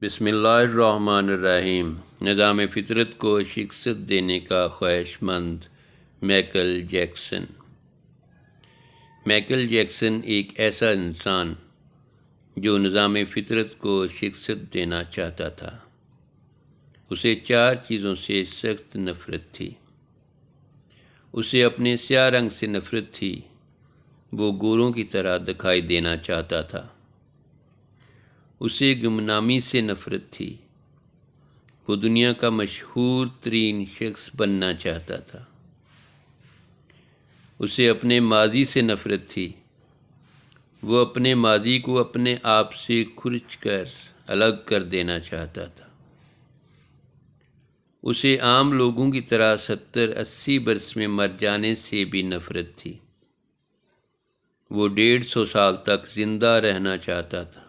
بسم اللہ الرحمن الرحیم۔ نظام فطرت کو شکست دینے کا خواہش مند مائیکل جیکسن۔ مائیکل جیکسن ایک ایسا انسان جو نظام فطرت کو شکست دینا چاہتا تھا۔ اسے 4 چیزوں سے سخت نفرت تھی۔ اسے اپنے سیاہ رنگ سے نفرت تھی، وہ گوروں کی طرح دکھائی دینا چاہتا تھا۔ اسے گمنامی سے نفرت تھی، وہ دنیا کا مشہور ترین شخص بننا چاہتا تھا۔ اسے اپنے ماضی سے نفرت تھی، وہ اپنے ماضی کو اپنے آپ سے کھرچ کر الگ کر دینا چاہتا تھا۔ اسے عام لوگوں کی طرح 70-80 برس میں مر جانے سے بھی نفرت تھی۔ وہ 150 سال تک زندہ رہنا چاہتا تھا۔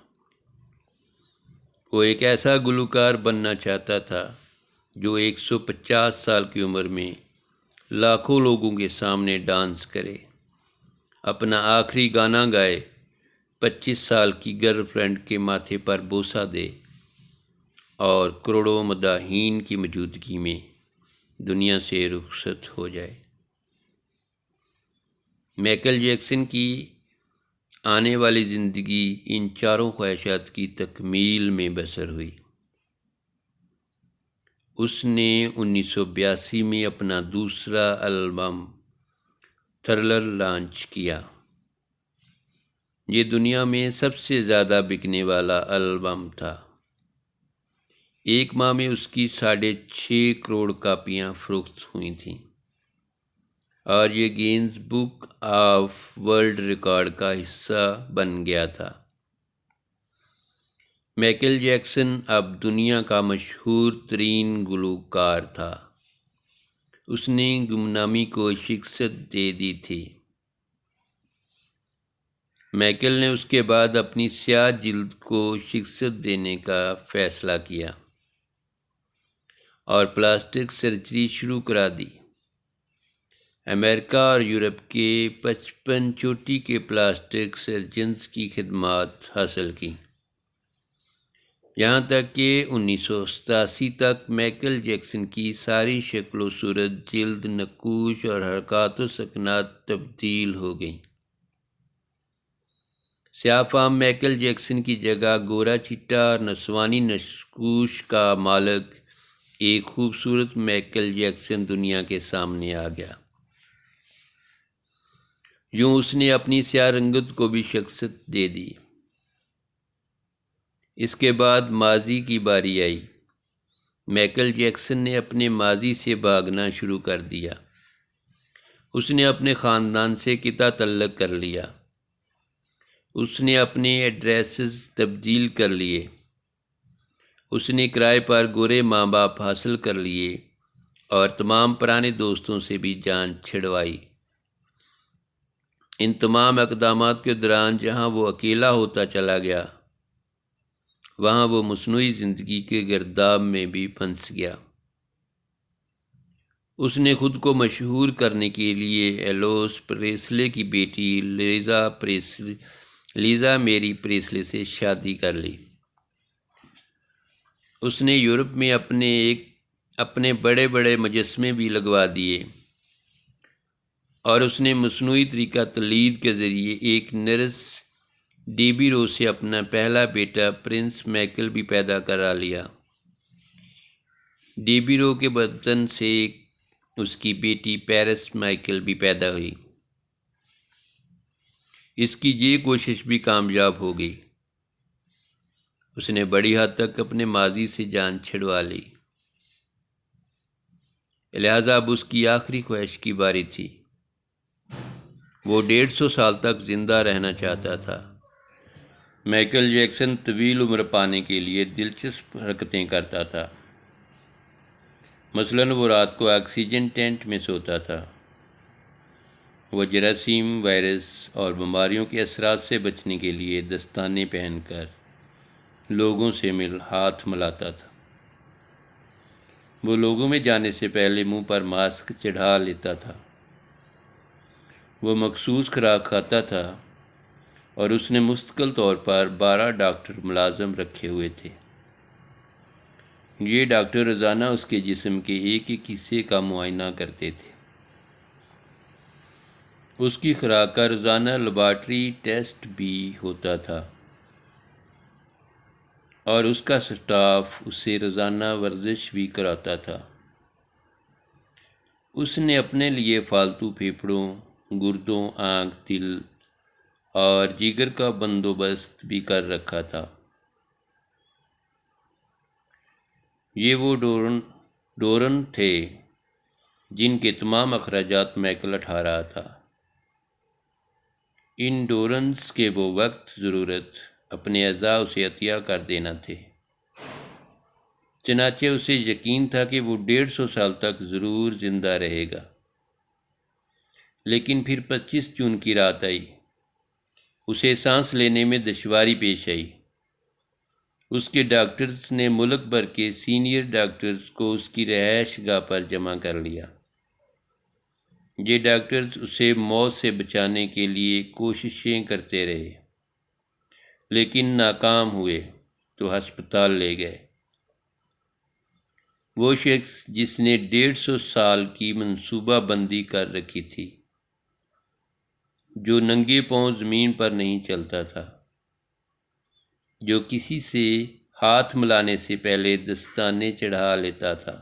وہ ایک ایسا گلوکار بننا چاہتا تھا جو 150 سال کی عمر میں لاکھوں لوگوں کے سامنے ڈانس کرے، اپنا آخری گانا گائے، 25 سال کی گرل فرینڈ کے ماتھے پر بوسہ دے اور کروڑوں مداحین کی موجودگی میں دنیا سے رخصت ہو جائے۔ مائیکل جیکسن کی آنے والی زندگی ان 4 خواہشات کی تکمیل میں بسر ہوئی۔ اس نے 1982 میں اپنا دوسرا البم تھرلر لانچ کیا۔ یہ دنیا میں سب سے زیادہ بکنے والا البم تھا۔ 1 ماہ میں اس کی 6.5 کروڑ کاپیاں فروخت ہوئی تھیں اور یہ gains book of world record کا حصہ بن گیا تھا۔ مائیکل جیکسن اب دنیا کا مشہور ترین گلوکار تھا۔ اس نے گمنامی کو شکست دے دی تھی۔ مائیکل نے اس کے بعد اپنی سیاہ جلد کو شکست دینے کا فیصلہ کیا اور پلاسٹک سرجری شروع کرا دی۔ امریکہ اور یورپ کے 55 چوٹی کے پلاسٹک سرجنز کی خدمات حاصل کی، یہاں تک کہ 1987 تک مائیکل جیکسن کی ساری شکل و صورت، جلد، نقوش اور حرکات و سکنات تبدیل ہو گئیں۔ سیاہ فام مائیکل جیکسن کی جگہ گورا چٹا اور نسوانی نقوش کا مالک ایک خوبصورت مائیکل جیکسن دنیا کے سامنے آ گیا۔ یوں اس نے اپنی سیاہ رنگت کو بھی شکست دے دی۔ اس کے بعد ماضی کی باری آئی۔ مائیکل جیکسن نے اپنے ماضی سے بھاگنا شروع کر دیا۔ اس نے اپنے خاندان سے قطع طلق کر لیا۔ اس نے اپنے ایڈریسز تبدیل کر لیے۔ اس نے کرائے پر گورے ماں باپ حاصل کر لیے اور تمام پرانے دوستوں سے بھی جان چھڑوائی۔ ان تمام اقدامات کے دوران جہاں وہ اکیلا ہوتا چلا گیا، وہاں وہ مصنوعی زندگی کے گرداب میں بھی پھنس گیا۔ اس نے خود کو مشہور کرنے کے لیے ایلوس پریسلے کی بیٹی لیزا میری پریسلے سے شادی کر لی۔ اس نے یورپ میں اپنے بڑے بڑے مجسمے بھی لگوا دیے اور اس نے مصنوعی طریقہ تولید کے ذریعے ایک نرس ڈیبی رو سے اپنا پہلا بیٹا پرنس مائیکل بھی پیدا کرا لیا۔ ڈیبی رو کے بدن سے اس کی بیٹی پیرس مائیکل بھی پیدا ہوئی۔ اس کی یہ کوشش بھی کامیاب ہو گئی۔ اس نے بڑی حد تک اپنے ماضی سے جان چھڑوا لی، لہذا اب اس کی آخری خواہش کی باری تھی۔ وہ 150 سال تک زندہ رہنا چاہتا تھا۔ مائیکل جیکسن طویل عمر پانے کے لیے دلچسپ حرکتیں کرتا تھا۔ مثلاً وہ رات کو آکسیجن ٹینٹ میں سوتا تھا۔ وہ جراثیم، وائرس اور بیماریوں کے اثرات سے بچنے کے لیے دستانے پہن کر لوگوں سے ہاتھ ملاتا تھا۔ وہ لوگوں میں جانے سے پہلے منہ پر ماسک چڑھا لیتا تھا۔ وہ مخصوص خوراک کھاتا تھا اور اس نے مستقل طور پر 12 ڈاکٹر ملازم رکھے ہوئے تھے۔ یہ ڈاکٹر روزانہ اس کے جسم کے ایک ایک حصے کا معائنہ کرتے تھے۔ اس کی خوراک کا روزانہ لیبارٹری ٹیسٹ بھی ہوتا تھا، اور اس کا سٹاف اسے روزانہ ورزش بھی کراتا تھا۔ اس نے اپنے لیے فالتو پھیپھڑوں، گردوں، آنکھ، دل اور جگر کا بندوبست بھی کر رکھا تھا۔ یہ وہ ڈورن تھے جن کے تمام اخراجات مائیکل اٹھا رہا تھا۔ ان ڈورنز کے وہ وقت ضرورت اپنے اعضاء اسے عطیہ کر دینا تھے۔ چنانچہ اسے یقین تھا کہ وہ 150 سال تک ضرور زندہ رہے گا۔ لیکن پھر 25 جون کی رات آئی۔ اسے سانس لینے میں دشواری پیش آئی۔ اس کے ڈاکٹرز نے ملک بھر کے سینئر ڈاکٹرز کو اس کی رہائش گاہ پر جمع کر لیا۔ یہ ڈاکٹرز اسے موت سے بچانے کے لیے کوششیں کرتے رہے، لیکن ناکام ہوئے تو ہسپتال لے گئے۔ وہ شخص جس نے 150 سال کی منصوبہ بندی کر رکھی تھی، جو ننگے پاؤں زمین پر نہیں چلتا تھا، جو کسی سے ہاتھ ملانے سے پہلے دستانے چڑھا لیتا تھا،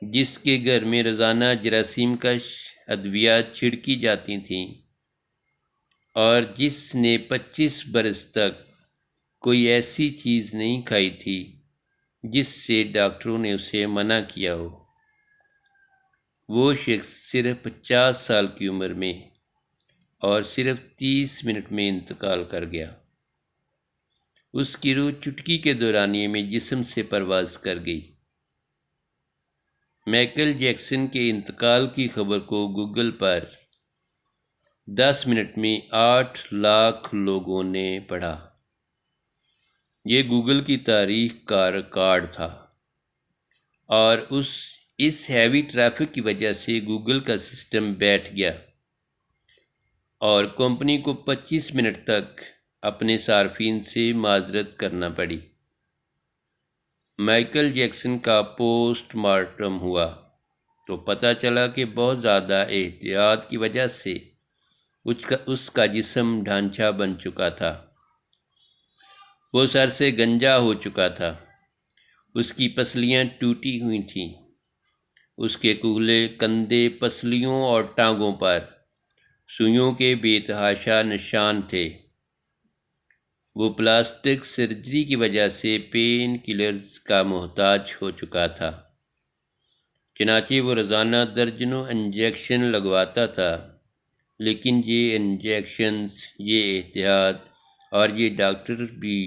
جس کے گھر میں روزانہ جراثیم کش ادویات چھڑکی جاتی تھیں، اور جس نے 25 برس تک کوئی ایسی چیز نہیں کھائی تھی جس سے ڈاکٹروں نے اسے منع کیا ہو، وہ شخص صرف 50 سال کی عمر میں اور صرف 30 منٹ میں انتقال کر گیا۔ اس کی روح چٹکی کے دورانیے میں جسم سے پرواز کر گئی۔ مائیکل جیکسن کے انتقال کی خبر کو گوگل پر 10 منٹ میں 8 لاکھ لوگوں نے پڑھا۔ یہ گوگل کی تاریخ کا ریکارڈ تھا، اور اس ہیوی ٹریفک کی وجہ سے گوگل کا سسٹم بیٹھ گیا، اور کمپنی کو 25 منٹ تک اپنے صارفین سے معذرت کرنا پڑی۔ مائیکل جیکسن کا پوسٹ مارٹم ہوا تو پتہ چلا کہ بہت زیادہ احتیاط کی وجہ سے اس کا جسم ڈھانچہ بن چکا تھا۔ وہ سر سے گنجا ہو چکا تھا، اس کی پسلیاں ٹوٹی ہوئی تھیں، اس کے کھلے کندھے، پسلیوں اور ٹانگوں پر سوئیوں کے بے تحاشا نشان تھے۔ وہ پلاسٹک سرجری کی وجہ سے پین کلرز کا محتاج ہو چکا تھا، چنانچہ وہ روزانہ درجنوں انجیکشن لگواتا تھا، لیکن یہ انجیکشنز، یہ احتیاط اور یہ ڈاکٹر بھی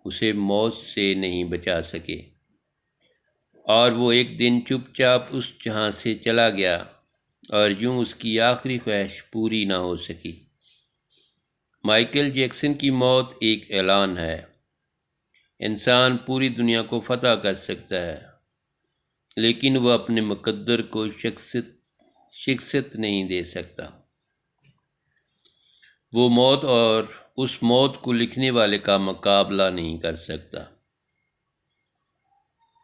اسے موت سے نہیں بچا سکے، اور وہ ایک دن چپ چاپ اس جہاں سے چلا گیا، اور یوں اس کی آخری خواہش پوری نہ ہو سکی۔ مائیکل جیکسن کی موت ایک اعلان ہے۔ انسان پوری دنیا کو فتح کر سکتا ہے، لیکن وہ اپنے مقدر کو شکست نہیں دے سکتا۔ وہ موت اور اس موت کو لکھنے والے کا مقابلہ نہیں کر سکتا،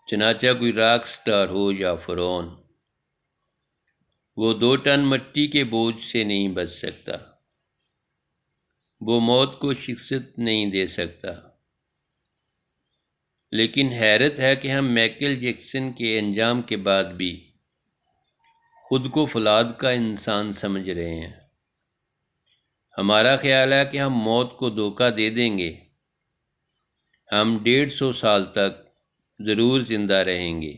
چنانچہ کوئی راک سٹار ہو یا فرعون، وہ 2 ٹن مٹی کے بوجھ سے نہیں بچ سکتا۔ وہ موت کو شکست نہیں دے سکتا۔ لیکن حیرت ہے کہ ہم مائیکل جیکسن کے انجام کے بعد بھی خود کو فولاد کا انسان سمجھ رہے ہیں۔ ہمارا خیال ہے کہ ہم موت کو دھوکہ دے دیں گے، ہم 150 سال تک ضرور زندہ رہیں گے۔